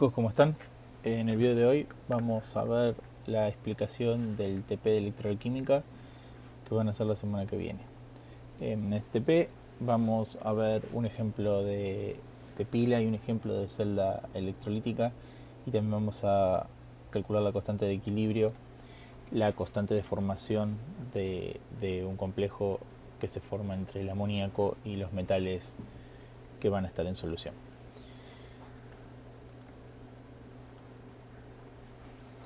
Chicos, ¿cómo están? En el video de hoy vamos a ver la explicación del TP de electroquímica que van a hacer la semana que viene. En este TP vamos a ver un ejemplo de pila y un ejemplo de celda electrolítica, y también vamos a calcular la constante de equilibrio, la constante de formación de un complejo que se forma entre el amoníaco y los metales que van a estar en solución.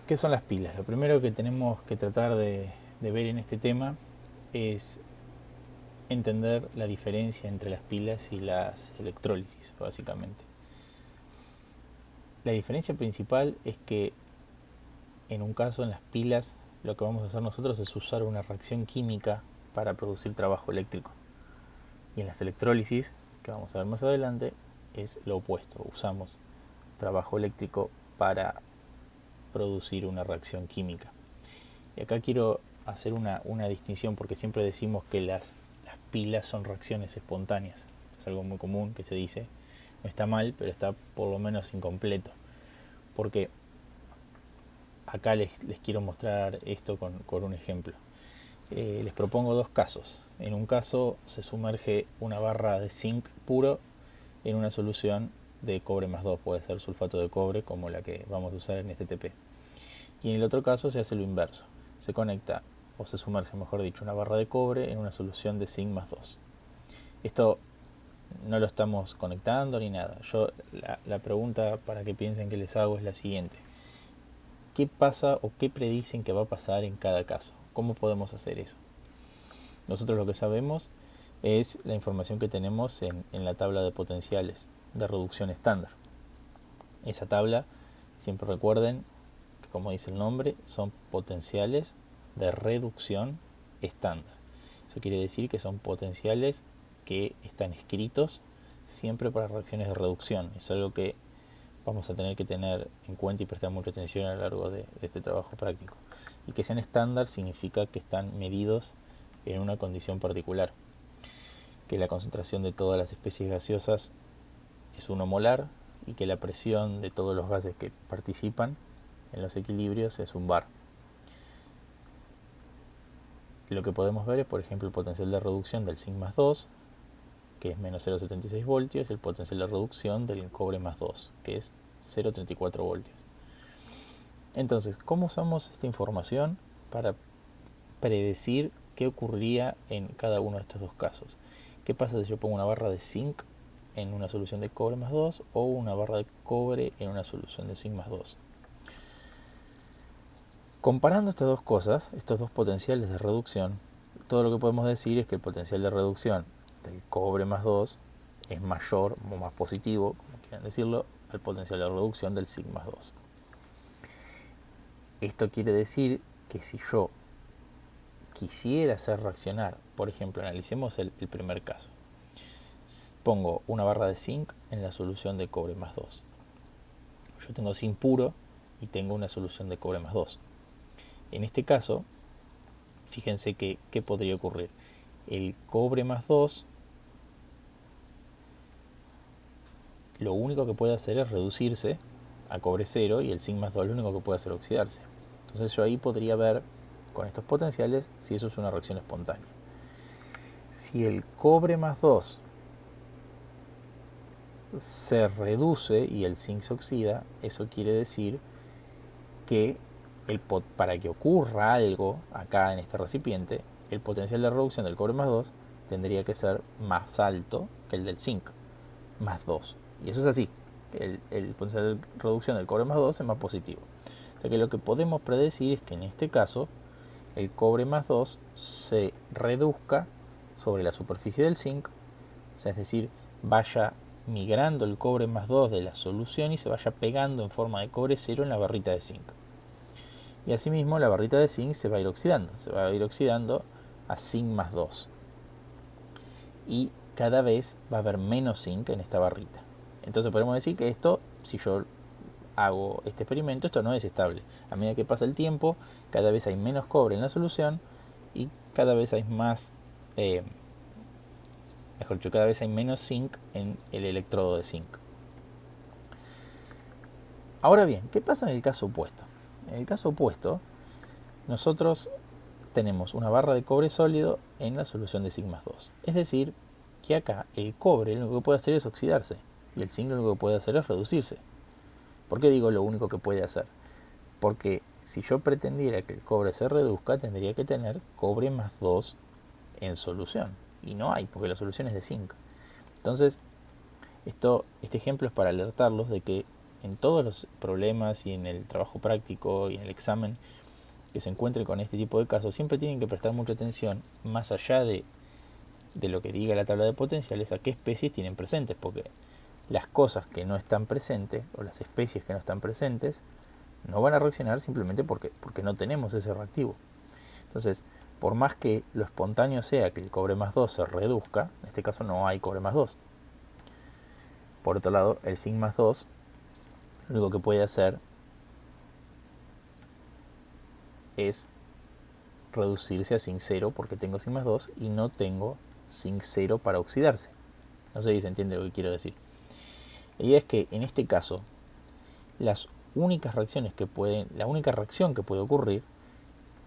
¿Qué son las pilas? Lo primero que tenemos que tratar de ver en este tema es entender la diferencia entre las pilas y las electrólisis, básicamente. La diferencia principal es que en un caso, en las pilas, lo que vamos a hacer nosotros es usar una reacción química para producir trabajo eléctrico. Y en las electrólisis, que vamos a ver más adelante, es lo opuesto. Usamos trabajo eléctrico para producir una reacción química. Y acá quiero hacer una distinción, porque siempre decimos que las pilas son reacciones espontáneas. Es algo muy común que se dice. No está mal, pero está por lo menos incompleto. Porque acá les quiero mostrar esto con un ejemplo. Les propongo dos casos. En un caso se sumerge una barra de zinc puro en una solución de cobre más 2, puede ser sulfato de cobre como la que vamos a usar en este TP. Y en el otro caso se hace lo inverso. Se conecta, o se sumerge mejor dicho, una barra de cobre en una solución de zinc más 2. Esto no lo estamos conectando ni nada. La pregunta para que piensen que les hago es la siguiente. ¿Qué pasa o qué predicen que va a pasar en cada caso? ¿Cómo podemos hacer eso? Nosotros lo que sabemos es la información que tenemos en la tabla de potenciales de reducción estándar. Esa tabla, siempre recuerden que, como dice el nombre, son potenciales de reducción estándar. Eso quiere decir que son potenciales que están escritos siempre para reacciones de reducción. Es algo que vamos a tener que tener en cuenta y prestar mucha atención a lo largo de este trabajo práctico. Y que sean estándar significa que están medidos en una condición particular, que la concentración de todas las especies gaseosas es 1 molar y que la presión de todos los gases que participan en los equilibrios es 1 bar. Lo que podemos ver es, por ejemplo, el potencial de reducción del zinc más 2, que es menos 0,76 voltios, y el potencial de reducción del cobre más 2, que es 0,34 voltios. Entonces, ¿cómo usamos esta información para predecir qué ocurriría en cada uno de estos dos casos? ¿Qué pasa si yo pongo una barra de zinc en una solución de cobre más 2 o una barra de cobre en una solución de zinc más 2? Comparando estas dos cosas, estos dos potenciales de reducción, todo lo que podemos decir es que el potencial de reducción del cobre más 2 es mayor o más positivo, como quieran decirlo, al potencial de reducción del zinc más 2. Esto quiere decir que si yo quisiera hacer reaccionar, por ejemplo, analicemos el primer caso. Pongo una barra de zinc en la solución de cobre más 2. Yo tengo zinc puro y tengo una solución de cobre más 2. En este caso, fíjense que ¿qué podría ocurrir? El cobre más 2 lo único que puede hacer es reducirse a cobre 0, y el zinc más 2 lo único que puede hacer es oxidarse. Entonces yo ahí podría ver con estos potenciales si eso es una reacción espontánea. Si el cobre más 2 se reduce y el zinc se oxida, eso quiere decir que para que ocurra algo acá en este recipiente, el potencial de reducción del cobre más 2 tendría que ser más alto que el del zinc más 2. Y eso es así. El potencial de reducción del cobre más 2 es más positivo. O sea que lo que podemos predecir es que en este caso el cobre más 2 se reduzca sobre la superficie del zinc, o sea, es decir, vaya migrando el cobre más 2 de la solución y se vaya pegando en forma de cobre 0 en la barrita de zinc. Y asimismo la barrita de zinc se va a ir oxidando a zinc más 2. Y cada vez va a haber menos zinc en esta barrita. Entonces podemos decir que esto, si yo hago este experimento, esto no es estable. A medida que pasa el tiempo, cada vez hay menos cobre en la solución y cada vez hay más, mejor dicho, cada vez hay menos zinc en el electrodo de zinc. Ahora bien, ¿qué pasa en el caso opuesto? En el caso opuesto, nosotros tenemos una barra de cobre sólido en la solución de sigma 2. Es decir, que acá el cobre lo único que puede hacer es oxidarse y el zinc lo único que puede hacer es reducirse. ¿Por qué digo lo único que puede hacer? Porque si yo pretendiera que el cobre se reduzca, tendría que tener cobre más 2 en solución. Y no hay, porque la solución es de zinc. Entonces, este ejemplo es para alertarlos de que en todos los problemas y en el trabajo práctico y en el examen que se encuentre con este tipo de casos, siempre tienen que prestar mucha atención, más allá de lo que diga la tabla de potenciales, a qué especies tienen presentes, porque las cosas que no están presentes, o las especies que no están presentes, no van a reaccionar simplemente porque no tenemos ese reactivo. Entonces, por más que lo espontáneo sea que el cobre más 2 se reduzca, en este caso no hay cobre más 2. Por otro lado, el zinc más 2, lo único que puede hacer es reducirse a zinc 0 porque tengo zinc más 2 y no tengo zinc 0 para oxidarse. No sé si se entiende lo que quiero decir. La idea es que en este caso, la única reacción que puede ocurrir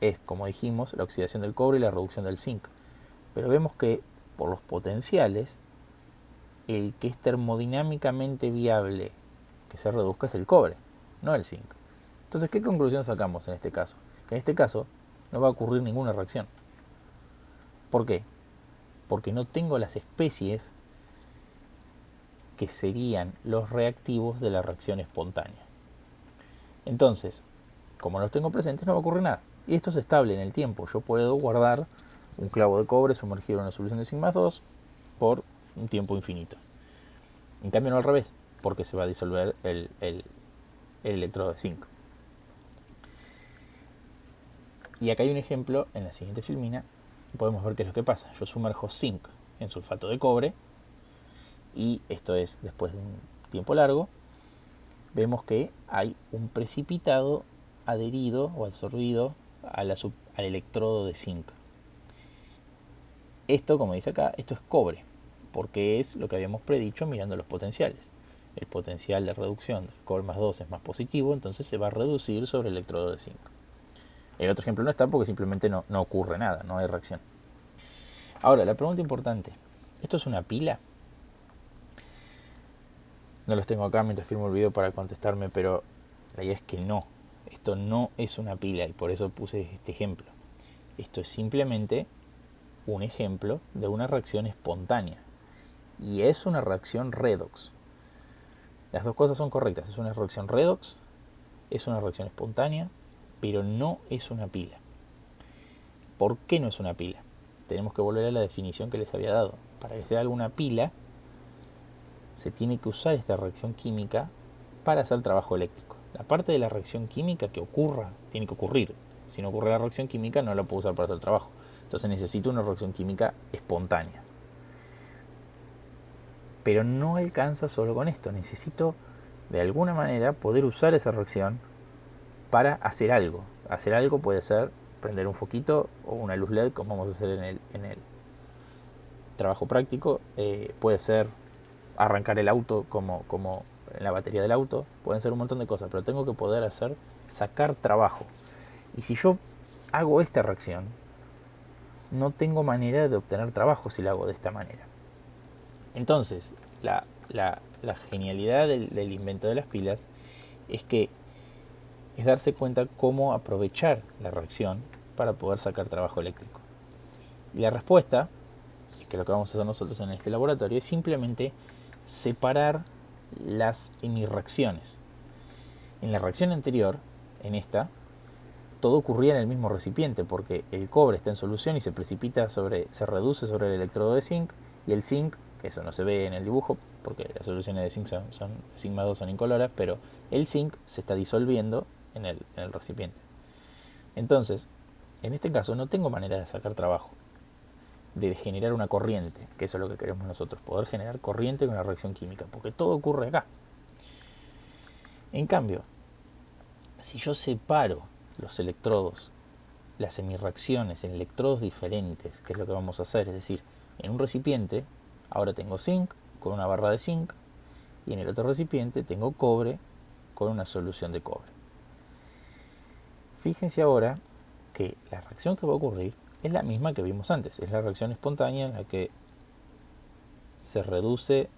es, como dijimos, la oxidación del cobre y la reducción del zinc. Pero vemos que por los potenciales, el que es termodinámicamente viable que se reduzca es el cobre, no el zinc. Entonces, ¿qué conclusión sacamos en este caso? Que en este caso no va a ocurrir ninguna reacción. ¿Por qué? Porque no tengo las especies que serían los reactivos de la reacción espontánea. Entonces, como no los tengo presentes, no va a ocurrir nada. Y esto es estable en el tiempo. Yo puedo guardar un clavo de cobre sumergido en una solución de zinc más 2 por un tiempo infinito. En cambio no al revés, porque se va a disolver el electrodo de zinc. Y acá hay un ejemplo en la siguiente filmina. Podemos ver qué es lo que pasa. Yo sumerjo zinc en sulfato de cobre y esto es después de un tiempo largo. Vemos que hay un precipitado adherido o absorbido al electrodo de zinc. Esto, como dice acá, esto es cobre, porque es lo que habíamos predicho mirando los potenciales. El potencial de reducción del cobre más 2 es más positivo, entonces se va a reducir sobre el electrodo de zinc. El otro ejemplo no está porque simplemente no ocurre nada, no hay reacción. Ahora, la pregunta importante, ¿esto es una pila? No los tengo acá mientras filmo el video para contestarme, pero la idea es que no. Esto no es una pila y por eso puse este ejemplo. Esto es simplemente un ejemplo de una reacción espontánea. Y es una reacción redox. Las dos cosas son correctas. Es una reacción redox, es una reacción espontánea, pero no es una pila. ¿Por qué no es una pila? Tenemos que volver a la definición que les había dado. Para que sea alguna pila, se tiene que usar esta reacción química para hacer trabajo eléctrico. La parte de la reacción química que ocurra, tiene que ocurrir. Si no ocurre la reacción química, no la puedo usar para hacer trabajo. Entonces necesito una reacción química espontánea. Pero no alcanza solo con esto. Necesito, de alguna manera, poder usar esa reacción para hacer algo. Hacer algo puede ser prender un foquito o una luz LED, como vamos a hacer en el trabajo práctico. Puede ser arrancar el auto como en la batería del auto. Pueden ser un montón de cosas, pero tengo que poder sacar trabajo. Y si yo hago esta reacción, no tengo manera de obtener trabajo si lo hago de esta manera. Entonces, la genialidad del invento de las pilas es darse cuenta cómo aprovechar la reacción para poder sacar trabajo eléctrico. Y la respuesta, que es lo que vamos a hacer nosotros en este laboratorio, es simplemente separar las hemireacciones. En la reacción anterior, en esta, todo ocurría en el mismo recipiente porque el cobre está en solución y se reduce sobre el electrodo de zinc, y el zinc, que eso no se ve en el dibujo porque las soluciones de zinc son zinc más 2 son incoloras, pero el zinc se está disolviendo en el recipiente. Entonces, en este caso no tengo manera de sacar trabajo, de generar una corriente, que eso es lo que queremos nosotros, poder generar corriente con una reacción química, porque todo ocurre acá. En cambio, si yo separo los electrodos, las hemireacciones en electrodos diferentes, que es lo que vamos a hacer, es decir, en un recipiente ahora tengo zinc con una barra de zinc y en el otro recipiente tengo cobre con una solución de cobre. Fíjense ahora que la reacción que va a ocurrir es la misma que vimos antes, es la reacción espontánea en la que se reduce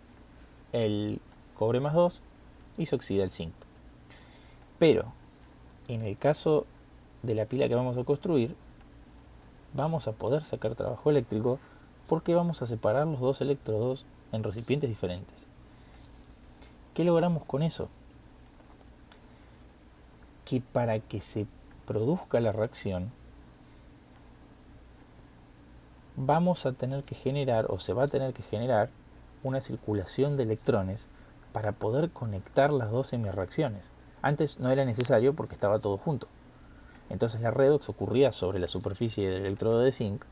el cobre más 2 y se oxida el zinc. Pero en el caso de la pila que vamos a construir, vamos a poder sacar trabajo eléctrico porque vamos a separar los dos electrodos en recipientes diferentes. ¿Qué logramos con eso? Que para que se produzca la reacción, vamos a tener que generar, o se va a tener que generar, una circulación de electrones para poder conectar las dos semireacciones. Antes no era necesario porque estaba todo junto. Entonces la redox ocurría sobre la superficie del electrodo de zinc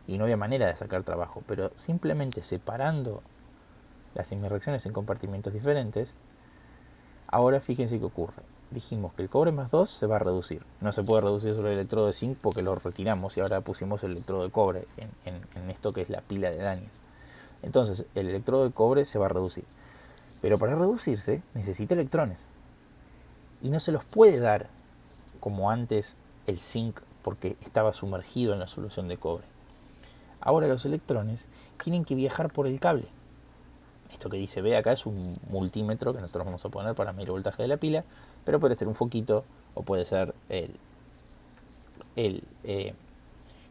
y no había manera de sacar trabajo, pero simplemente separando las semireacciones en compartimentos diferentes, ahora fíjense qué ocurre. Dijimos que el cobre más 2 se va a reducir. No se puede reducir sobre el electrodo de zinc porque lo retiramos y ahora pusimos el electrodo de cobre en esto que es la pila de daños. Entonces el electrodo de cobre se va a reducir. Pero para reducirse necesita electrones. Y no se los puede dar como antes el zinc porque estaba sumergido en la solución de cobre. Ahora los electrones tienen que viajar por el cable. Esto que dice B acá es un multímetro que nosotros vamos a poner para medir el voltaje de la pila, pero puede ser un foquito o puede ser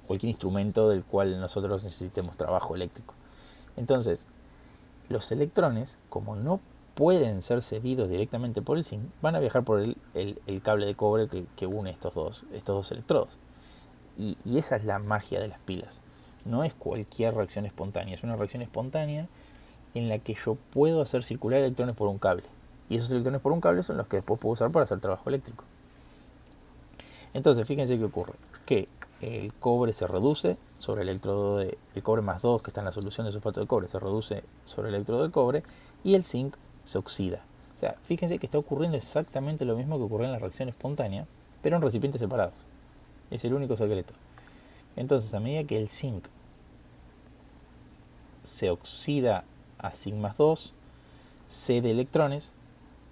cualquier instrumento del cual nosotros necesitemos trabajo eléctrico. Entonces, los electrones, como no pueden ser cedidos directamente por el zinc, van a viajar por el cable de cobre que une estos dos electrodos. Y esa es la magia de las pilas. No es cualquier reacción espontánea, es una reacción espontánea en la que yo puedo hacer circular electrones por un cable. Y esos electrones por un cable son los que después puedo usar para hacer trabajo eléctrico. Entonces, fíjense qué ocurre. Que el cobre se reduce sobre el electrodo de el cobre más 2 que está en la solución de sulfato de cobre, se reduce sobre el electrodo de cobre y el zinc se oxida. O sea, fíjense que está ocurriendo exactamente lo mismo que ocurrió en la reacción espontánea, pero en recipientes separados. Es el único secreto. Entonces, a medida que el zinc se oxida a zinc más 2, cede electrones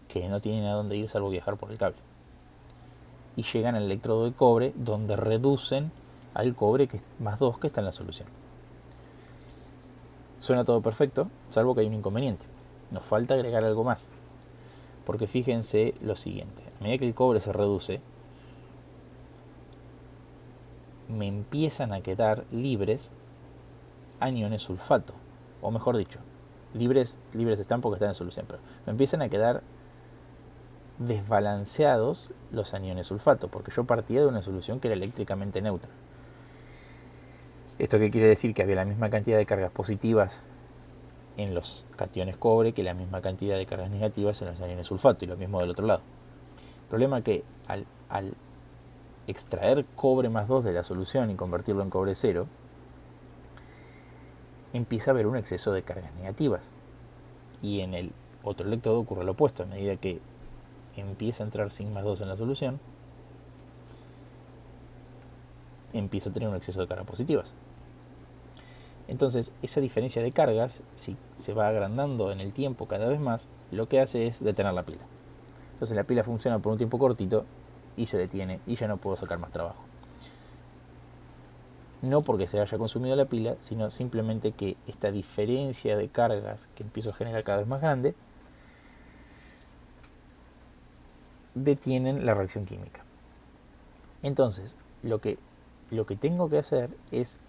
que no tienen a dónde ir salvo viajar por el cable. Y llegan al electrodo de cobre donde reducen al cobre más 2 que está en la solución. Suena todo perfecto, salvo que hay un inconveniente. Nos falta agregar algo más. Porque fíjense lo siguiente. A medida que el cobre se reduce, me empiezan a quedar libres aniones sulfato. O mejor dicho, libres están porque están en solución, pero me empiezan a quedar desbalanceados los aniones sulfato, porque yo partía de una solución que era eléctricamente neutra. ¿Esto qué quiere decir? Que había la misma cantidad de cargas positivas en los cationes cobre que la misma cantidad de cargas negativas en los aniones sulfato, y lo mismo del otro lado. El problema es que al extraer cobre más 2 de la solución y convertirlo en cobre 0, empieza a haber un exceso de cargas negativas. Y en el otro electrodo ocurre lo opuesto. A medida que empieza a entrar zinc más 2 en la solución, empiezo a tener un exceso de cargas positivas. Entonces, esa diferencia de cargas, si se va agrandando en el tiempo cada vez más, lo que hace es detener la pila. Entonces la pila funciona por un tiempo cortito y se detiene y ya no puedo sacar más trabajo. No porque se haya consumido la pila, sino simplemente que esta diferencia de cargas que empiezo a generar cada vez más grande detienen la reacción química. Entonces, lo que tengo que hacer es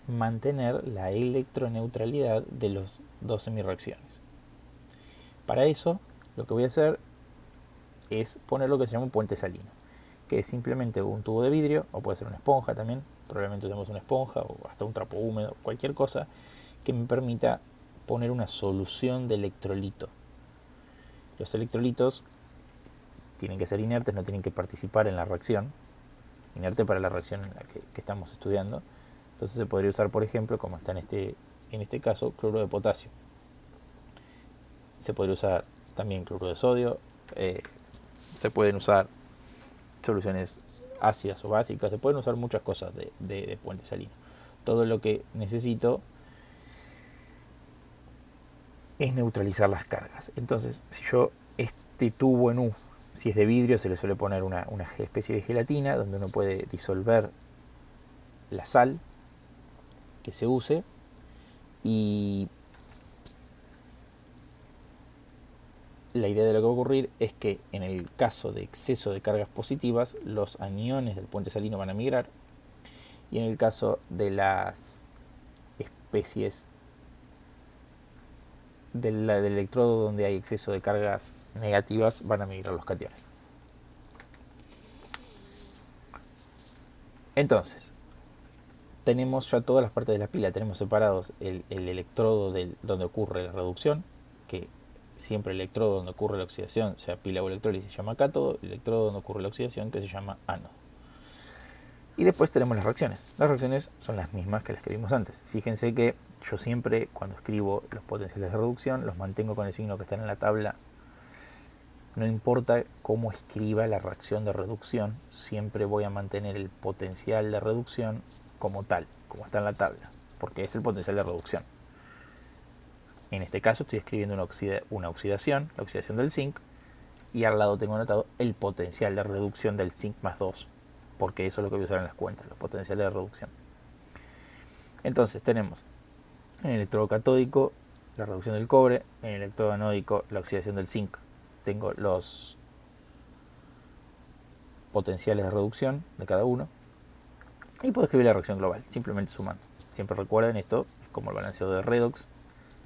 mantener la electroneutralidad de las dos semireacciones. Para eso, lo que voy a hacer es poner lo que se llama un puente salino, que es simplemente un tubo de vidrio, o puede ser una esponja también, probablemente usemos una esponja o hasta un trapo húmedo, cualquier cosa que me permita poner una solución de electrolito. Los electrolitos tienen que ser inertes, no tienen que participar en la reacción, inerte para la reacción en la que estamos estudiando. Entonces se podría usar, por ejemplo, como está en este caso, cloruro de potasio. Se podría usar también cloruro de sodio, se pueden usar soluciones ácidas o básicas, se pueden usar muchas cosas de puente salino. Todo lo que necesito es neutralizar las cargas. Entonces, si yo Este tubo en U, si es de vidrio, se le suele poner una especie de gelatina donde uno puede disolver la sal que se use, y la idea de lo que va a ocurrir es que en el caso de exceso de cargas positivas, los aniones del puente salino van a migrar, y en el caso de las especies del electrodo donde hay exceso de cargas negativas, van a migrar los cationes. Entonces, tenemos ya todas las partes de la pila. Tenemos separados el electrodo donde ocurre la reducción, que siempre el electrodo donde ocurre la oxidación, sea pila o electrólisis, se llama cátodo, el electrodo donde ocurre la oxidación, que se llama ánodo. Y después tenemos las reacciones. Las reacciones son las mismas que las que vimos antes. Fíjense que yo siempre, cuando escribo los potenciales de reducción, los mantengo con el signo que está en la tabla. No importa cómo escriba la reacción de reducción, siempre voy a mantener el potencial de reducción como tal, como está en la tabla, porque es el potencial de reducción. En este caso estoy escribiendo una oxidación, la oxidación del zinc, y al lado tengo anotado el potencial de reducción del zinc más 2, porque eso es lo que voy a usar en las cuentas, los potenciales de reducción. Entonces tenemos en el electrodo catódico la reducción del cobre, en el electrodo anódico la oxidación del zinc. Tengo los potenciales de reducción de cada uno y puedo escribir la reacción global, simplemente sumando. Siempre recuerden, esto es como el balanceo de redox,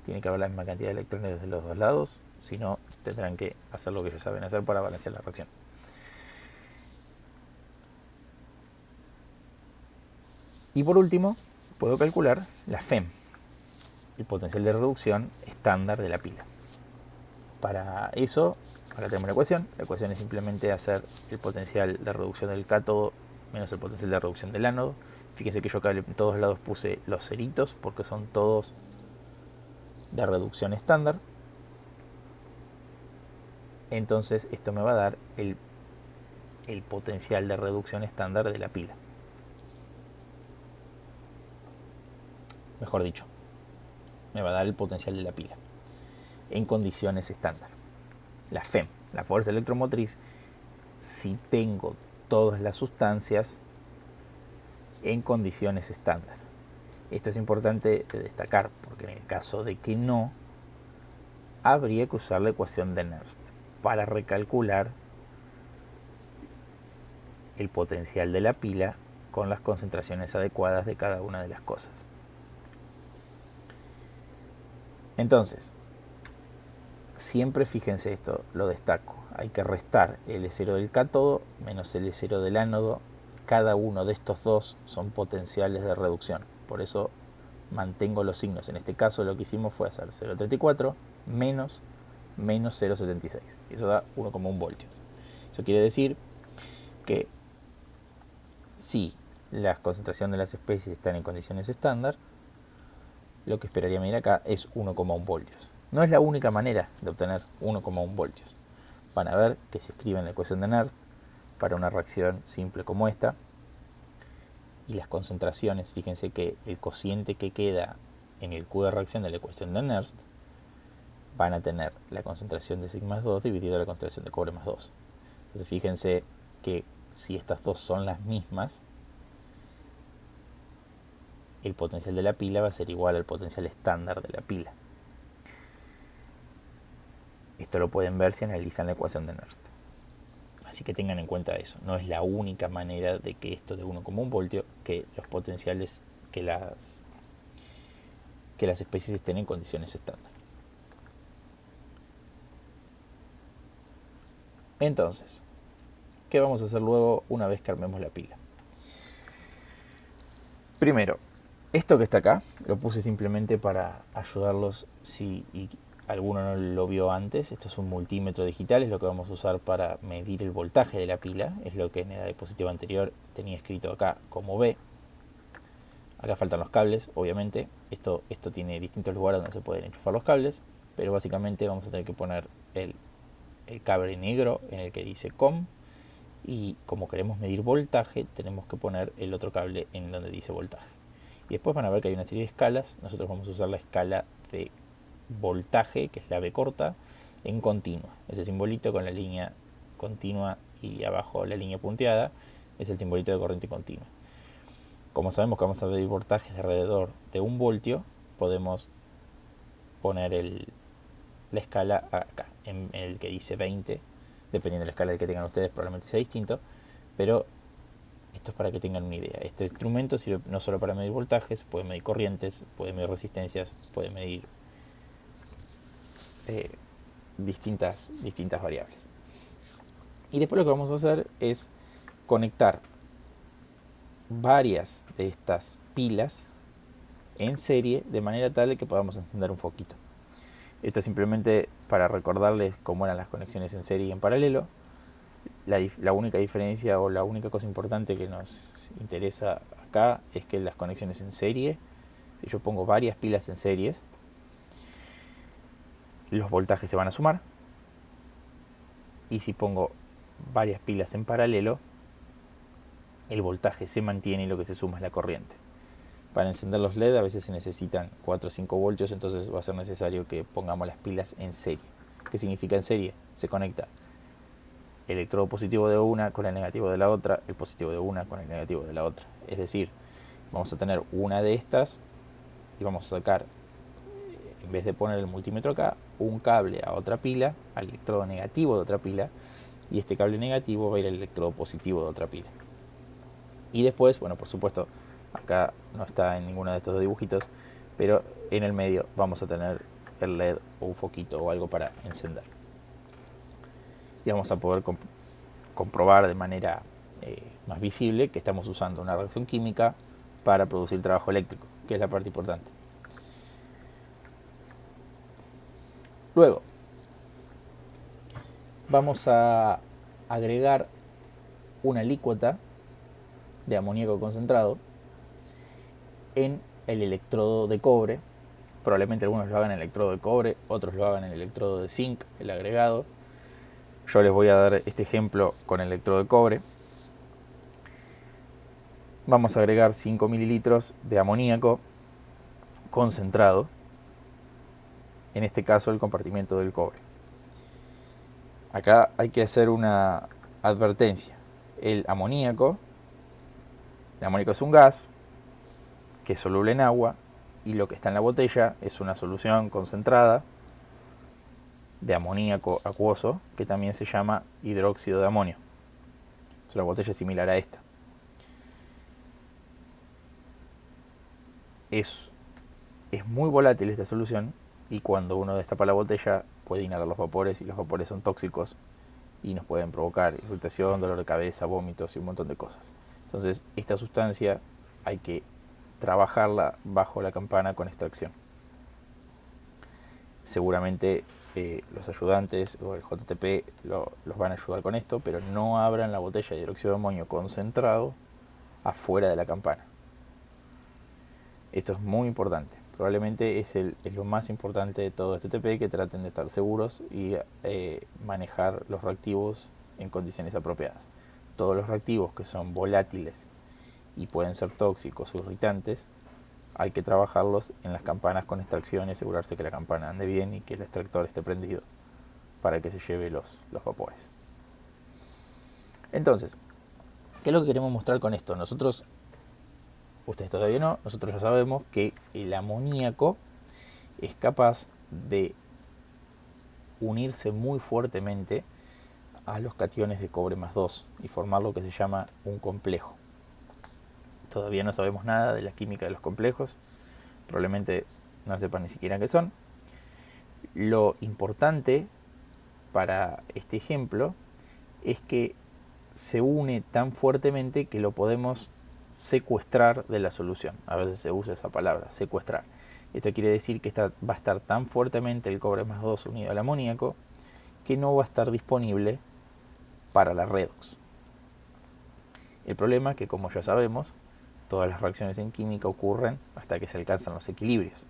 tiene que haber la misma cantidad de electrones desde los dos lados, si no tendrán que hacer lo que ellos saben hacer para balancear la reacción. Y por último, puedo calcular la FEM, el potencial de reducción estándar de la pila. Para eso, ahora tenemos la ecuación. La ecuación es simplemente hacer el potencial de reducción del cátodo menos el potencial de reducción del ánodo. Fíjense que yo acá en todos lados puse los ceritos porque son todos de reducción estándar. Entonces esto me va a dar el potencial de reducción estándar de la pila. Mejor dicho, me va a dar el potencial de la pila en condiciones estándar. La FEM, la fuerza electromotriz, si tengo todas las sustancias en condiciones estándar. Esto es importante de destacar porque en el caso de que no, habría que usar la ecuación de Nernst para recalcular el potencial de la pila con las concentraciones adecuadas de cada una de las cosas. Entonces, siempre fíjense esto, lo destaco, hay que restar L0 del cátodo menos L0 del ánodo. Cada uno de estos dos son potenciales de reducción, por eso mantengo los signos. En este caso lo que hicimos fue hacer 0,34 menos 0,76, eso da 1,1 voltios. Eso quiere decir que si la concentración de las especies están en condiciones estándar, lo que esperaría medir acá es 1,1 voltios. No es la única manera de obtener 1,1 voltios. Van a ver que se escribe en la ecuación de Nernst para una reacción simple como esta, y las concentraciones, fíjense que el cociente que queda en el Q de reacción de la ecuación de Nernst van a tener la concentración de zinc más 2 dividido la concentración de cobre más 2. Entonces fíjense que si estas dos son las mismas, el potencial de la pila va a ser igual al potencial estándar de la pila. Esto lo pueden ver si analizan la ecuación de Nernst. Así que tengan en cuenta eso. No es la única manera de que esto de 1,1 voltio, que los potenciales, que las especies estén en condiciones estándar. Entonces, ¿qué vamos a hacer luego una vez que armemos la pila? Primero, esto que está acá lo puse simplemente para ayudarlos si alguno no lo vio antes. Esto es un multímetro digital, es lo que vamos a usar para medir el voltaje de la pila. Es lo que en la diapositiva anterior tenía escrito acá como B. Acá faltan los cables, obviamente. Esto tiene distintos lugares donde se pueden enchufar los cables, pero básicamente vamos a tener que poner el cable negro en el que dice COM, y como queremos medir voltaje tenemos que poner el otro cable en donde dice voltaje. Y después van a ver que hay una serie de escalas. Nosotros vamos a usar la escala de voltaje, que es la B corta, en continua. Ese simbolito con la línea continua y abajo la línea punteada es el simbolito de corriente continua. Como sabemos que vamos a medir voltajes de alrededor de 1 voltio, podemos poner la escala acá, en el que dice 20, dependiendo de la escala que tengan ustedes, probablemente sea distinto, pero esto es para que tengan una idea. Este instrumento sirve no solo para medir voltajes, puede medir corrientes, puede medir resistencias, puede medir distintas variables. Y después lo que vamos a hacer es conectar varias de estas pilas en serie de manera tal que podamos encender un foquito. Esto es simplemente para recordarles cómo eran las conexiones en serie y en paralelo. La única diferencia o la única cosa importante que nos interesa acá es que las conexiones en serie, si yo pongo varias pilas en series, los voltajes se van a sumar, y si pongo varias pilas en paralelo, el voltaje se mantiene y lo que se suma es la corriente. Para encender los LED a veces se necesitan 4 o 5 voltios, entonces va a ser necesario que pongamos las pilas en serie. ¿Qué significa en serie? Se conecta el electrodo positivo de una con el negativo de la otra, el positivo de una con el negativo de la otra. Es decir, vamos a tener una de estas y vamos a sacar, en vez de poner el multímetro acá, un cable a otra pila, al electrodo negativo de otra pila, y este cable negativo va a ir al electrodo positivo de otra pila. Y después, bueno, por supuesto, acá no está en ninguno de estos dos dibujitos, pero en el medio vamos a tener el LED o un foquito o algo para encender. Y vamos a poder comprobar de manera más visible que estamos usando una reacción química para producir trabajo eléctrico, que es la parte importante. Luego, vamos a agregar una alícuota de amoníaco concentrado en el electrodo de cobre. Probablemente algunos lo hagan en el electrodo de cobre, otros lo hagan en el electrodo de zinc, el agregado. Yo les voy a dar este ejemplo con el electrodo de cobre. Vamos a agregar 5 mililitros de amoníaco concentrado, en este caso el compartimiento del cobre. Acá hay que hacer una advertencia. El amoníaco es un gas que es soluble en agua, y lo que está en la botella es una solución concentrada de amoníaco acuoso, que también se llama hidróxido de amonio. Es una botella similar a esta. Es muy volátil esta solución, y cuando uno destapa la botella puede inhalar los vapores, y los vapores son tóxicos y nos pueden provocar irritación, dolor de cabeza, vómitos y un montón de cosas. Entonces, esta sustancia hay que trabajarla bajo la campana con extracción. Seguramente los ayudantes o el JTP los van a ayudar con esto, pero no abran la botella de hidróxido de amonio concentrado afuera de la campana. Esto es muy importante. Probablemente es lo más importante de todo este TP, que traten de estar seguros y manejar los reactivos en condiciones apropiadas. Todos los reactivos que son volátiles y pueden ser tóxicos o irritantes, hay que trabajarlos en las campanas con extracción y asegurarse que la campana ande bien y que el extractor esté prendido para que se lleve los vapores. Entonces, ¿qué es lo que queremos mostrar con esto? Ustedes todavía no, nosotros ya sabemos que el amoníaco es capaz de unirse muy fuertemente a los cationes de cobre más 2 y formar lo que se llama un complejo. Todavía no sabemos nada de la química de los complejos, probablemente no sepan ni siquiera qué son. Lo importante para este ejemplo es que se une tan fuertemente que lo podemos secuestrar de la solución. A veces se usa esa palabra, secuestrar. Esto quiere decir que va a estar tan fuertemente el cobre más 2 unido al amoníaco que no va a estar disponible para la redox. El problema es que, como ya sabemos, todas las reacciones en química ocurren hasta que se alcanzan los equilibrios.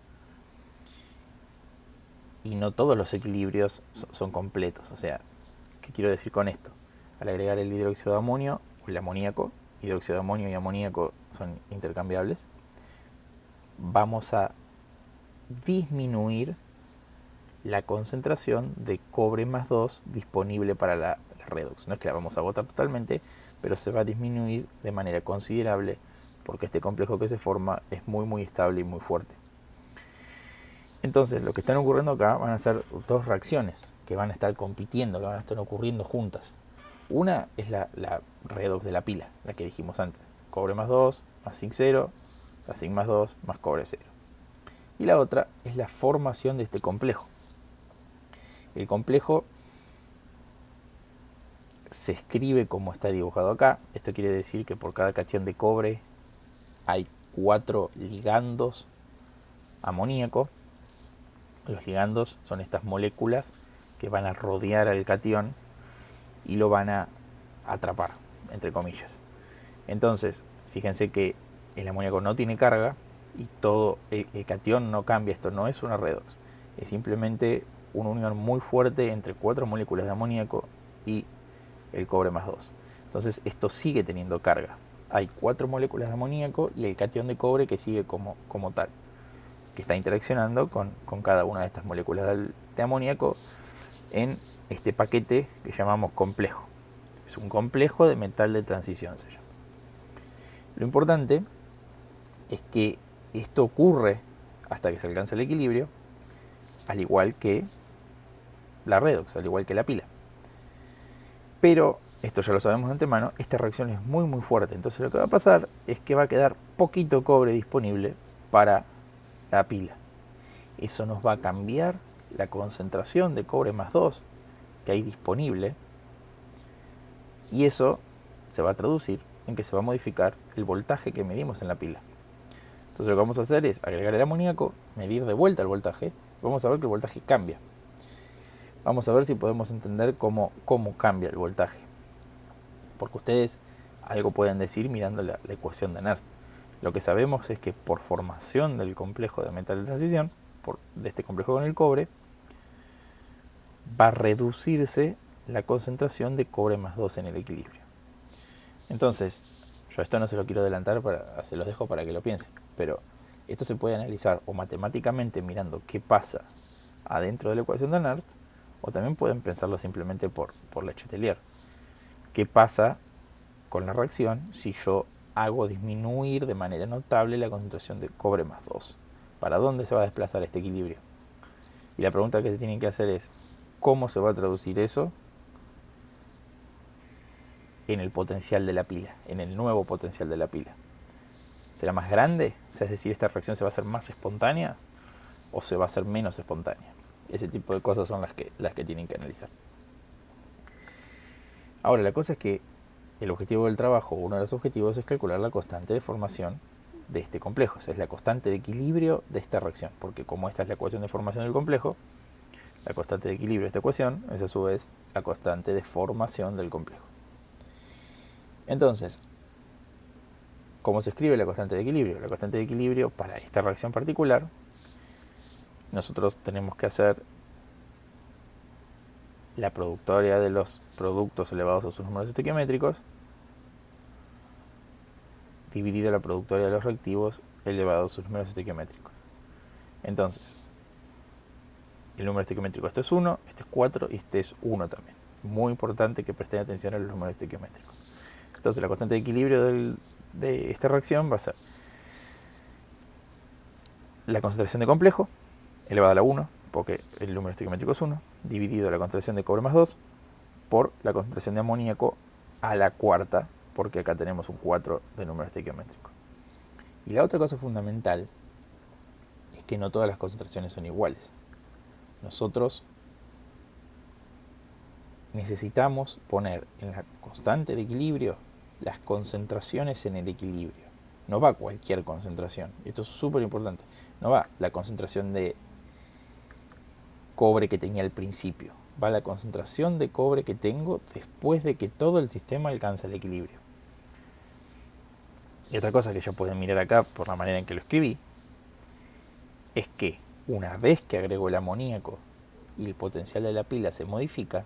Y no todos los equilibrios son completos. O sea, ¿qué quiero decir con esto? Al agregar el hidróxido de amonio o el amoníaco, hidróxido de amonio y amoníaco son intercambiables, vamos a disminuir la concentración de cobre más 2 disponible para la redox. No es que la vamos a agotar totalmente, pero se va a disminuir de manera considerable porque este complejo que se forma es muy estable y muy fuerte. Entonces, lo que están ocurriendo acá van a ser dos reacciones que van a estar compitiendo, que van a estar ocurriendo juntas. Una es la redox de la pila, la que dijimos antes. Cobre más 2, más zinc 0, más zinc más 2, más cobre 0. Y la otra es la formación de este complejo. El complejo se escribe como está dibujado acá. Esto quiere decir que por cada cation de cobre hay 4 ligandos amoníaco. Los ligandos son estas moléculas que van a rodear al cation y lo van a atrapar, entre comillas. Entonces, fíjense que el amoníaco no tiene carga y todo el cation no cambia. Esto no es una redox, es simplemente una unión muy fuerte entre 4 moléculas de amoníaco y el cobre más 2. Entonces esto sigue teniendo carga. Hay 4 moléculas de amoníaco y el cation de cobre que sigue como tal, que está interaccionando con cada una de estas moléculas de amoníaco en este paquete que llamamos complejo. Es un complejo de metal de transición, se llama. Lo importante es que esto ocurre hasta que se alcanza el equilibrio, al igual que la redox, al igual que la pila. Pero, esto ya lo sabemos de antemano, esta reacción es muy fuerte. Entonces lo que va a pasar es que va a quedar poquito cobre disponible para la pila. Eso nos va a cambiar la concentración de cobre más 2 que hay disponible. Y eso se va a traducir en que se va a modificar el voltaje que medimos en la pila. Entonces lo que vamos a hacer es agregar el amoníaco, medir de vuelta el voltaje. Vamos a ver que el voltaje cambia. Vamos a ver si podemos entender cómo cambia el voltaje. Porque ustedes algo pueden decir mirando la ecuación de Nernst. Lo que sabemos es que por formación del complejo de metal de transición, de este complejo con el cobre, va a reducirse la concentración de cobre más 2 en el equilibrio. Entonces, yo esto no se lo quiero adelantar, se los dejo para que lo piensen, pero esto se puede analizar o matemáticamente mirando qué pasa adentro de la ecuación de Nernst, o también pueden pensarlo simplemente por Le Chatelier. ¿Qué pasa con la reacción si yo hago disminuir de manera notable la concentración de cobre más 2? ¿Para dónde se va a desplazar este equilibrio? Y la pregunta que se tienen que hacer es, ¿cómo se va a traducir eso en el potencial de la pila, en el nuevo potencial de la pila? ¿Será más grande? O sea, es decir, ¿esta reacción se va a hacer más espontánea o se va a hacer menos espontánea? Ese tipo de cosas son las que tienen que analizar. Ahora, la cosa es que el objetivo del trabajo, uno de los objetivos, es calcular la constante de formación de este complejo. O sea, es la constante de equilibrio de esta reacción, porque como esta es la ecuación de formación del complejo, la constante de equilibrio de esta ecuación es a su vez la constante de formación del complejo. Entonces, ¿cómo se escribe la constante de equilibrio? La constante de equilibrio para esta reacción particular, nosotros tenemos que hacer la productoria de los productos elevados a sus números estequiométricos dividido la productoria de los reactivos elevados a sus números estequiométricos. Entonces, el número estequiométrico, esto es 1, este es 4 y este es 1 también. Muy importante que presten atención a los números estequiométricos. Entonces, la constante de equilibrio de esta reacción va a ser la concentración de complejo elevada a la 1, porque el número estequiométrico es 1, dividido la concentración de cobre más 2 por la concentración de amoníaco a la cuarta, porque acá tenemos un 4 de número estequiométrico. Y la otra cosa fundamental es que no todas las concentraciones son iguales. Nosotros necesitamos poner en la constante de equilibrio las concentraciones en el equilibrio. No va cualquier concentración. Esto es súper importante. No va la concentración de cobre que tenía al principio. Va la concentración de cobre que tengo después de que todo el sistema alcanza el equilibrio. Y otra cosa que ya pueden mirar acá por la manera en que lo escribí es que una vez que agrego el amoníaco y el potencial de la pila se modifica,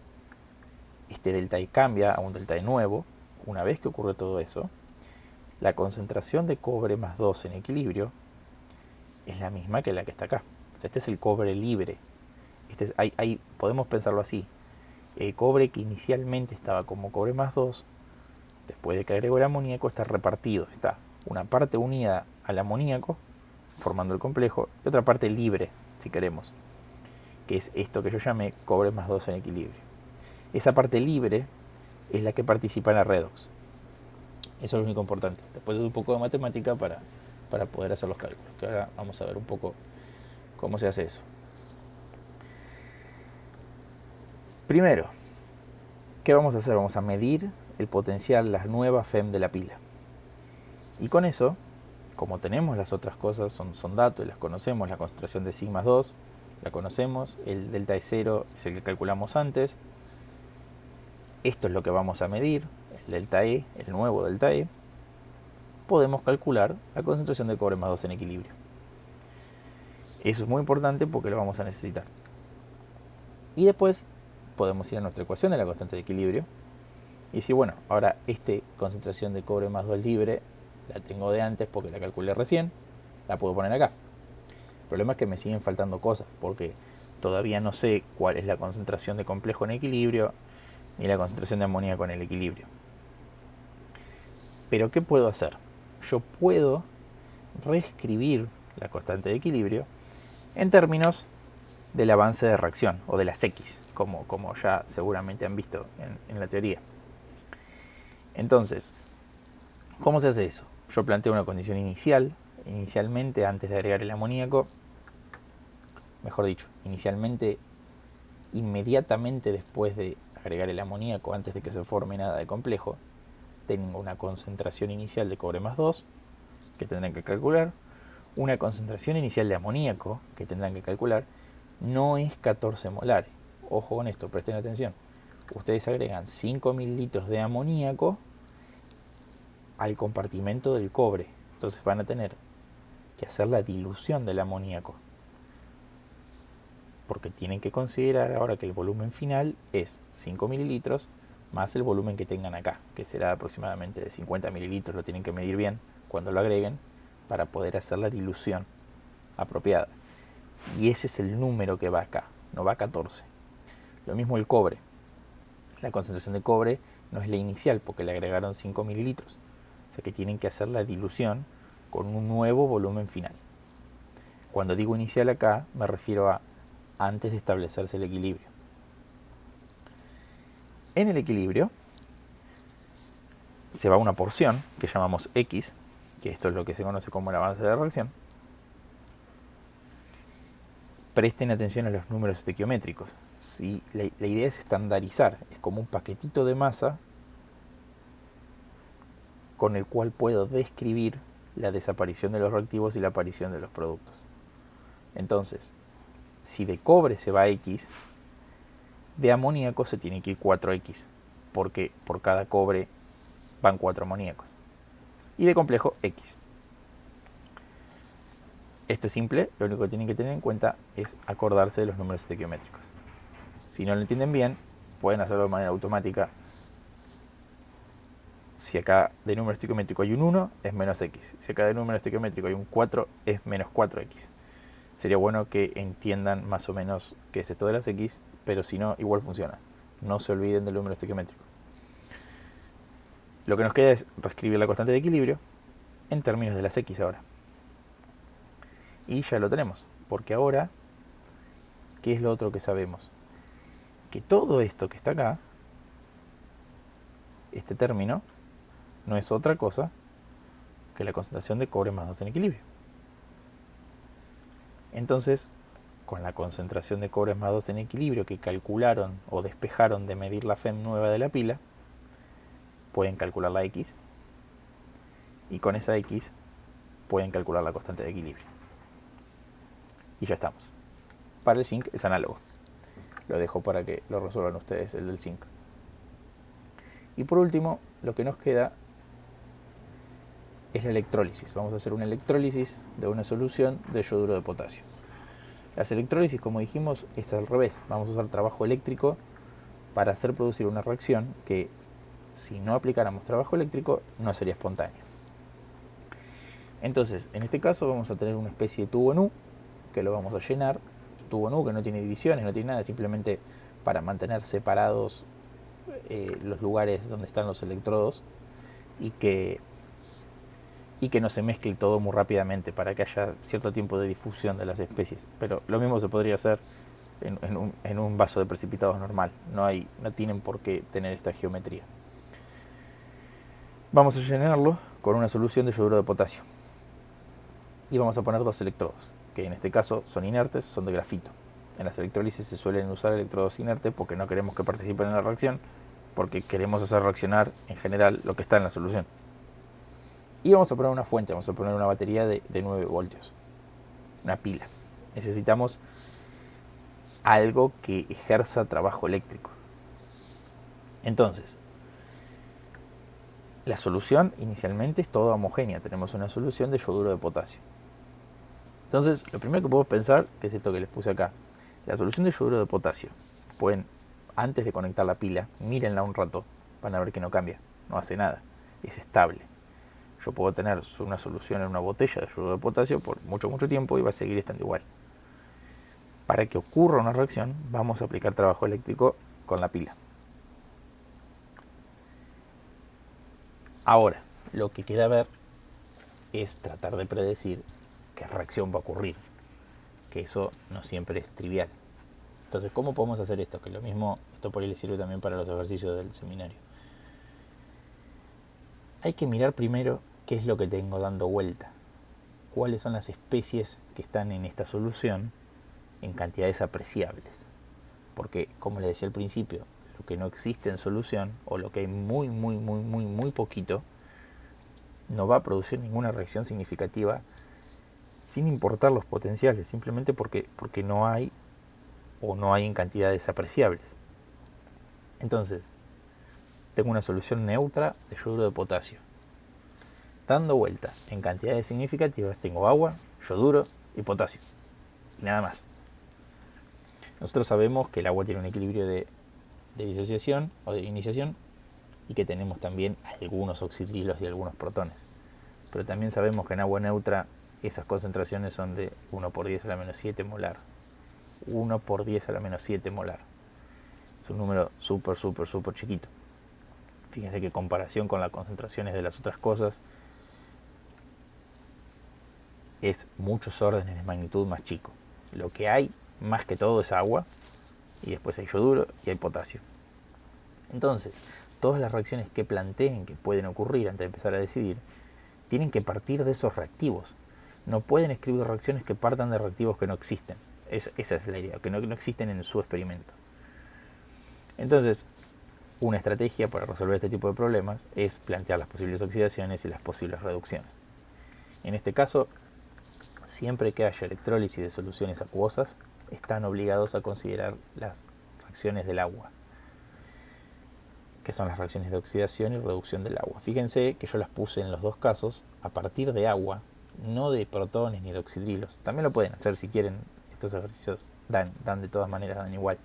este delta I cambia a un delta I nuevo. Una vez que ocurre todo eso, la concentración de cobre más 2 en equilibrio es la misma que la que está acá. Este es el cobre libre. Podemos pensarlo así. El cobre que inicialmente estaba como cobre más 2, después de que agregó el amoníaco, está repartido. Está una parte unida al amoníaco, formando el complejo, y otra parte libre, si queremos, que es esto que yo llamé cobre más 2 en equilibrio. Esa parte libre es la que participa en la redox. Eso es lo único importante. Después es un poco de matemática para poder hacer los cálculos, que ahora vamos a ver un poco cómo se hace eso. Primero, ¿qué vamos a hacer? Vamos a medir el potencial, las nuevas FEM de la pila. Y con eso, como tenemos las otras cosas, son datos y las conocemos, la concentración de sigma 2, la conocemos, el delta E0 es el que calculamos antes, esto es lo que vamos a medir, el delta E, el nuevo delta E, podemos calcular la concentración de cobre más 2 en equilibrio. Eso es muy importante porque lo vamos a necesitar. Y después podemos ir a nuestra ecuación de la constante de equilibrio y decir, bueno, ahora esta concentración de cobre más 2 libre la tengo de antes porque la calculé recién, la puedo poner acá. El problema es que me siguen faltando cosas porque todavía no sé cuál es la concentración de complejo en equilibrio ni la concentración de amoníaco en el equilibrio. Pero ¿qué puedo hacer? Yo puedo reescribir la constante de equilibrio en términos del avance de reacción o de las X, como ya seguramente han visto en la teoría. Entonces, ¿cómo se hace eso? Yo planteo una condición inicialmente antes de agregar el amoníaco, mejor dicho, inmediatamente después de agregar el amoníaco, antes de que se forme nada de complejo, tengo una concentración inicial de cobre más 2 que tendrán que calcular, una concentración inicial de amoníaco que tendrán que calcular, no es 14 molares. Ojo con esto, presten atención. Ustedes agregan 5 mililitros de amoníaco al compartimento del cobre. Entonces van a tener que hacer la dilución del amoníaco. Porque tienen que considerar ahora que el volumen final es 5 mililitros más el volumen que tengan acá, que será aproximadamente de 50 mililitros. Lo tienen que medir bien cuando lo agreguen para poder hacer la dilución apropiada. Y ese es el número que va acá, no va a 14. Lo mismo el cobre. La concentración de cobre no es la inicial porque le agregaron 5 mililitros. O sea que tienen que hacer la dilución con un nuevo volumen final. Cuando digo inicial acá, me refiero a antes de establecerse el equilibrio. En el equilibrio se va una porción que llamamos X, que esto es lo que se conoce como el avance de reacción. Presten atención a los números estequiométricos. Si la idea es estandarizar, es como un paquetito de masa con el cual puedo describir la desaparición de los reactivos y la aparición de los productos. Entonces, si de cobre se va X, de amoníaco se tiene que ir 4X, porque por cada cobre van 4 amoníacos. Y de complejo, X. Esto es simple, lo único que tienen que tener en cuenta es acordarse de los números estequiométricos. Si no lo entienden bien, pueden hacerlo de manera automática. Si acá de número estequiométrico hay un 1, es menos X. Si acá de número estequiométrico hay un 4, es menos 4X. Sería bueno que entiendan más o menos qué es esto de las X, pero si no, igual funciona. No se olviden del número estequiométrico. Lo que nos queda es reescribir la constante de equilibrio en términos de las X ahora. Y ya lo tenemos, porque ahora, ¿qué es lo otro que sabemos? Que todo esto que está acá, este término, no es otra cosa que la concentración de cobre más 2 en equilibrio. Entonces, con la concentración de cobre más 2 en equilibrio que calcularon o despejaron de medir la FEM nueva de la pila, pueden calcular la X, y con esa X pueden calcular la constante de equilibrio. Y ya estamos. Para el zinc es análogo. Lo dejo para que lo resuelvan ustedes, el del zinc. Y por último, lo que nos queda es la electrólisis. Vamos a hacer una electrólisis de una solución de yoduro de potasio. Las electrólisis, como dijimos, es al revés. Vamos a usar trabajo eléctrico para hacer producir una reacción que, si no aplicáramos trabajo eléctrico, no sería espontánea. Entonces, en este caso vamos a tener una especie de tubo en U, que lo vamos a llenar tubo nu que no tiene divisiones, no tiene nada, simplemente para mantener separados los lugares donde están los electrodos y que no se mezcle todo muy rápidamente para que haya cierto tiempo de difusión de las especies. Pero lo mismo se podría hacer en un vaso de precipitados normal. No tienen por qué tener esta geometría. Vamos a llenarlo con una solución de yoduro de potasio. Y vamos a poner 2 electrodos, que en este caso son inertes, son de grafito. En las electrólisis se suelen usar electrodos inertes porque no queremos que participen en la reacción, porque queremos hacer reaccionar en general lo que está en la solución. Y vamos a poner una fuente, vamos a poner una batería de 9 voltios, una pila. Necesitamos algo que ejerza trabajo eléctrico. Entonces, la solución inicialmente es toda homogénea, tenemos una solución de yoduro de potasio. Entonces, lo primero que podemos pensar, que es esto que les puse acá, la solución de yoduro de potasio, pueden, antes de conectar la pila, mírenla un rato, van a ver que no cambia, no hace nada, es estable. Yo puedo tener una solución en una botella de yoduro de potasio por mucho tiempo y va a seguir estando igual. Para que ocurra una reacción, vamos a aplicar trabajo eléctrico con la pila. Ahora, lo que queda ver es tratar de predecir qué reacción va a ocurrir, que eso no siempre es trivial. Entonces, ¿cómo podemos hacer esto? Que lo mismo, esto por ahí le sirve también para los ejercicios del seminario. Hay que mirar primero qué es lo que tengo dando vuelta, cuáles son las especies que están en esta solución en cantidades apreciables. Porque, como les decía al principio, lo que no existe en solución, o lo que hay muy poquito, no va a producir ninguna reacción significativa sin importar los potenciales, simplemente porque no hay o no hay en cantidades apreciables. Entonces, tengo una solución neutra de yoduro de potasio. Dando vuelta en cantidades significativas tengo agua, yoduro y potasio. Y nada más. Nosotros sabemos que el agua tiene un equilibrio de disociación o de iniciación y que tenemos también algunos oxidrilos y algunos protones. Pero también sabemos que en agua neutra esas concentraciones son de 1 por 10 a la menos 7 molar. 1 por 10 a la menos 7 molar. Es un número súper chiquito. Fíjense que en comparación con las concentraciones de las otras cosas es muchos órdenes de magnitud más chico. Lo que hay más que todo es agua y después hay yoduro y hay potasio. Entonces, todas las reacciones que planteen que pueden ocurrir antes de empezar a decidir tienen que partir de esos reactivos. No pueden escribir reacciones que partan de reactivos que no existen. Esa es la idea, que no existen en su experimento. Entonces, una estrategia para resolver este tipo de problemas es plantear las posibles oxidaciones y las posibles reducciones. En este caso, siempre que haya electrólisis de soluciones acuosas, están obligados a considerar las reacciones del agua, que son las reacciones de oxidación y reducción del agua. Fíjense que yo las puse en los dos casos a partir de agua, no de protones ni de oxidrilos. También lo pueden hacer si quieren, estos ejercicios dan de todas maneras, dan igual.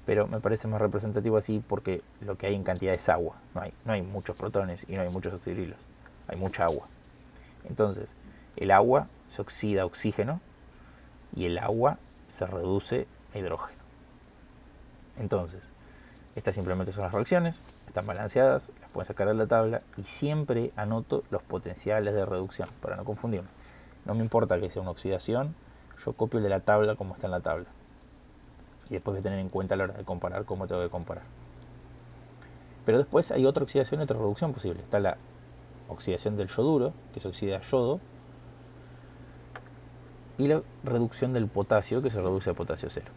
Pero me parece más representativo así porque lo que hay en cantidad es agua. No hay muchos protones y no hay muchos oxidrilos. Hay mucha agua. Entonces, el agua se oxida a oxígeno y el agua se reduce a hidrógeno. Entonces, estas simplemente son las reacciones, están balanceadas, las pueden sacar de la tabla y siempre anoto los potenciales de reducción para no confundirme. No me importa que sea una oxidación, yo copio de la tabla como está en la tabla. Y después de tener en cuenta a la hora de comparar cómo tengo que comparar. Pero después hay otra oxidación y otra reducción posible. Está la oxidación del yoduro, que se oxida a yodo, y la reducción del potasio, que se reduce a potasio cero.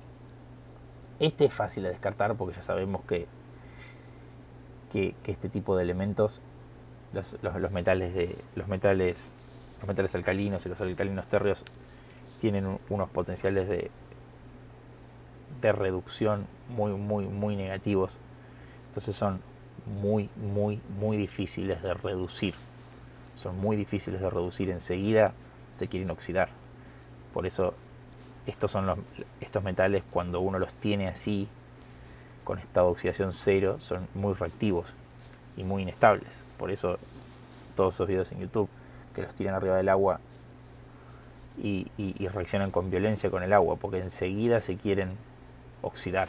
Este es fácil de descartar porque ya sabemos que este tipo de elementos, los metales alcalinos y los alcalinos térreos tienen unos potenciales de reducción muy negativos. Entonces son muy difíciles de reducir. Son muy difíciles de reducir, enseguida se quieren oxidar. Por eso estos metales, cuando uno los tiene así, con estado de oxidación cero, son muy reactivos y muy inestables. Por eso todos esos videos en YouTube que los tiran arriba del agua y reaccionan con violencia con el agua, porque enseguida se quieren oxidar.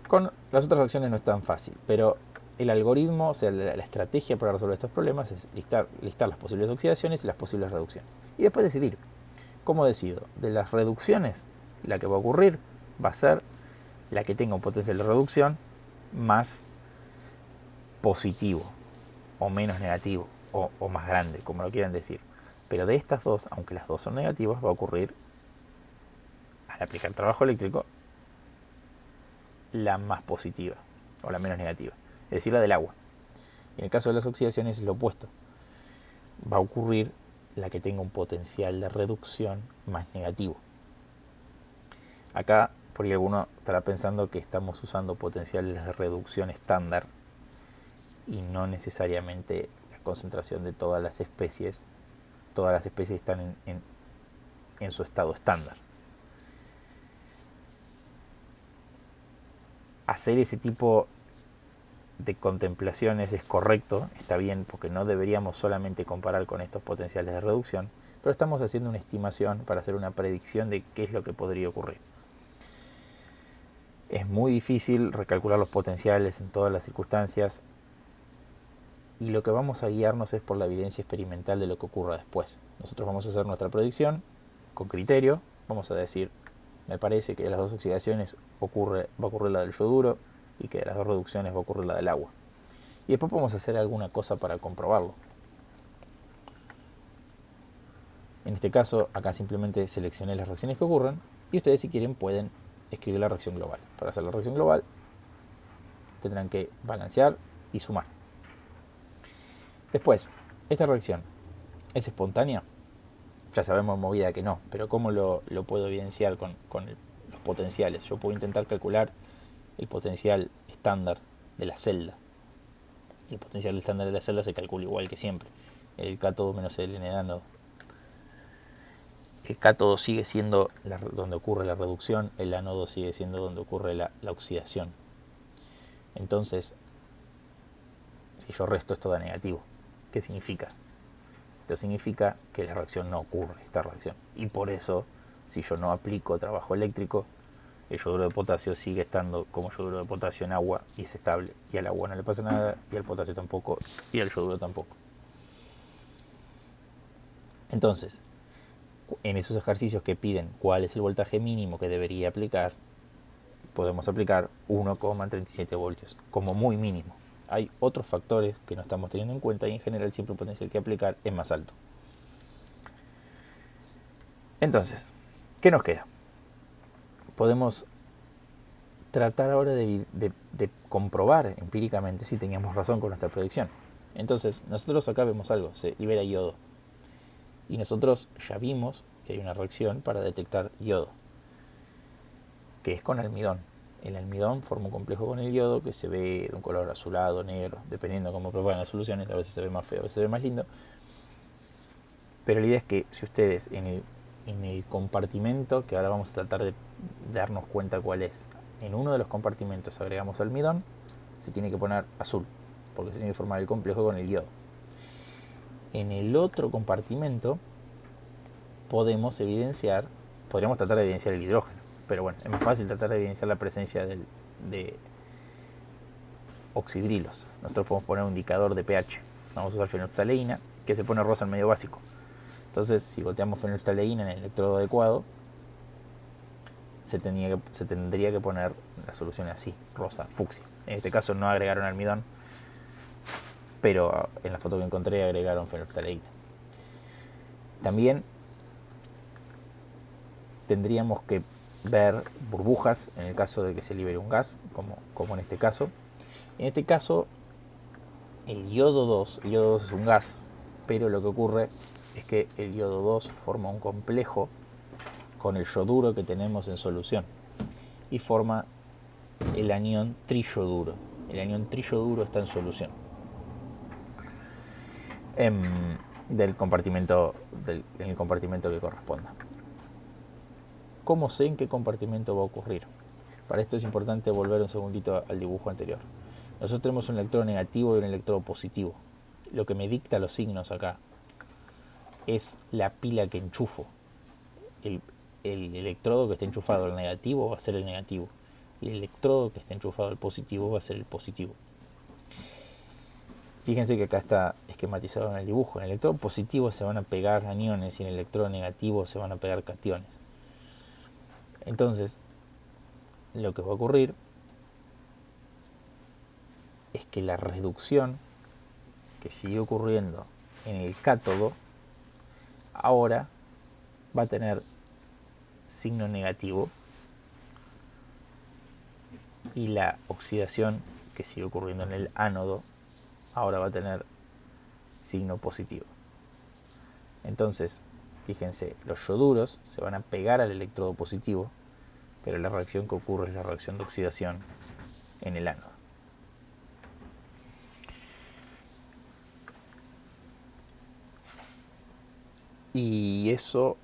Con las otras reacciones no es tan fácil, pero el algoritmo, o sea, la estrategia para resolver estos problemas es listar las posibles oxidaciones y las posibles reducciones. Y después decidir. ¿Cómo decido? De las reducciones, la que va a ocurrir va a ser la que tenga un potencial de reducción más positivo, o menos negativo, o más grande, como lo quieran decir. Pero de estas dos, aunque las dos son negativas, va a ocurrir, al aplicar trabajo eléctrico, la más positiva, o la menos negativa, es decir, la del agua. Y en el caso de las oxidaciones es lo opuesto. Va a ocurrir la que tenga un potencial de reducción más negativo. Acá, por ahí alguno estará pensando que estamos usando potenciales de reducción estándar y no necesariamente la concentración de todas las especies. Todas las especies están en su estado estándar. Hacer ese tipo de contemplaciones es correcto, está bien, porque no deberíamos solamente comparar con estos potenciales de reducción, pero estamos haciendo una estimación para hacer una predicción de qué es lo que podría ocurrir. Es muy difícil recalcular los potenciales en todas las circunstancias y lo que vamos a guiarnos es por la evidencia experimental de lo que ocurra después. Nosotros vamos a hacer nuestra predicción con criterio, vamos a decir, me parece que de las dos oxidaciones va a ocurrir la del yoduro y que de las dos reducciones va a ocurrir la del agua. Y después podemos hacer alguna cosa para comprobarlo. En este caso, acá simplemente seleccioné las reacciones que ocurren y ustedes, si quieren, pueden escribir la reacción global. Para hacer la reacción global tendrán que balancear y sumar. Después, esta reacción es espontánea. Ya sabemos en movida que no, pero ¿cómo lo puedo evidenciar con los potenciales? Yo puedo intentar calcular el potencial estándar de la celda. El potencial estándar de la celda se calcula igual que siempre. El cátodo menos el N de ánodo. El cátodo sigue siendo donde ocurre la reducción, el ánodo sigue siendo donde ocurre la oxidación. Entonces, si yo resto esto da negativo, ¿qué significa? Esto significa que la reacción no ocurre, esta reacción. Y por eso, si yo no aplico trabajo eléctrico, el yoduro de potasio sigue estando como yoduro de potasio en agua y es estable. Y al agua no le pasa nada, y al potasio tampoco, y al yoduro tampoco. Entonces, en esos ejercicios que piden cuál es el voltaje mínimo que debería aplicar, podemos aplicar 1,37 voltios como muy mínimo. Hay otros factores que no estamos teniendo en cuenta y en general siempre el potencial que aplicar es más alto. Entonces, ¿qué nos queda? Podemos tratar ahora de comprobar empíricamente si teníamos razón con nuestra predicción. Entonces, nosotros acá vemos algo, se libera yodo. Y nosotros ya vimos que hay una reacción para detectar yodo, que es con almidón. El almidón forma un complejo con el yodo que se ve de un color azulado, negro, dependiendo de cómo preparan las soluciones. A veces se ve más feo, a veces se ve más lindo. Pero la idea es que si ustedes en el compartimento, que ahora vamos a tratar de darnos cuenta cuál es, en uno de los compartimentos agregamos almidón, se tiene que poner azul, porque se tiene que formar el complejo con el yodo. En el otro compartimento podríamos tratar de evidenciar el hidrógeno, pero bueno, es más fácil tratar de evidenciar la presencia de oxidrilos. Nosotros podemos poner un indicador de pH. Vamos a usar fenolftaleína, que se pone rosa en medio básico. Entonces, si volteamos fenolftaleína en el electrodo adecuado, se tendría que poner la solución así, rosa, fucsia. En este caso no agregaron almidón, pero en la foto que encontré agregaron fenolftaleína. También tendríamos que ver burbujas en el caso de que se libere un gas, como en este caso. En este caso, el yodo 2 es un gas, pero lo que ocurre es que el yodo 2 forma un complejo con el yoduro que tenemos en solución y forma el anión triyoduro. El anión triyoduro está en solución en el compartimento que corresponda. ¿Cómo sé en qué compartimento va a ocurrir? Para esto es importante volver un segundito al dibujo anterior. Nosotros tenemos un electrodo negativo y un electrodo positivo. Lo que me dicta los signos acá es la pila que enchufo. El, el electrodo que esté enchufado al negativo va a ser el negativo. Y el electrodo que esté enchufado al positivo va a ser el positivo. Fíjense que acá está esquematizado en el dibujo. En el electrodo positivo se van a pegar aniones y en el electrodo negativo se van a pegar cationes. Entonces, lo que va a ocurrir es que la reducción que sigue ocurriendo en el cátodo ahora va a tener signo negativo y la oxidación que sigue ocurriendo en el ánodo ahora va a tener signo positivo. Entonces, fíjense, los ioduros se van a pegar al electrodo positivo, pero la reacción que ocurre es la reacción de oxidación en el ánodo. Y eso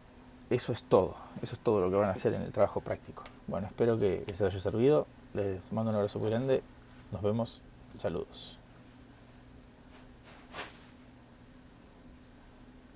es todo. Eso es todo lo que van a hacer en el trabajo práctico. Bueno, espero que les haya servido. Les mando un abrazo muy grande. Nos vemos. Saludos.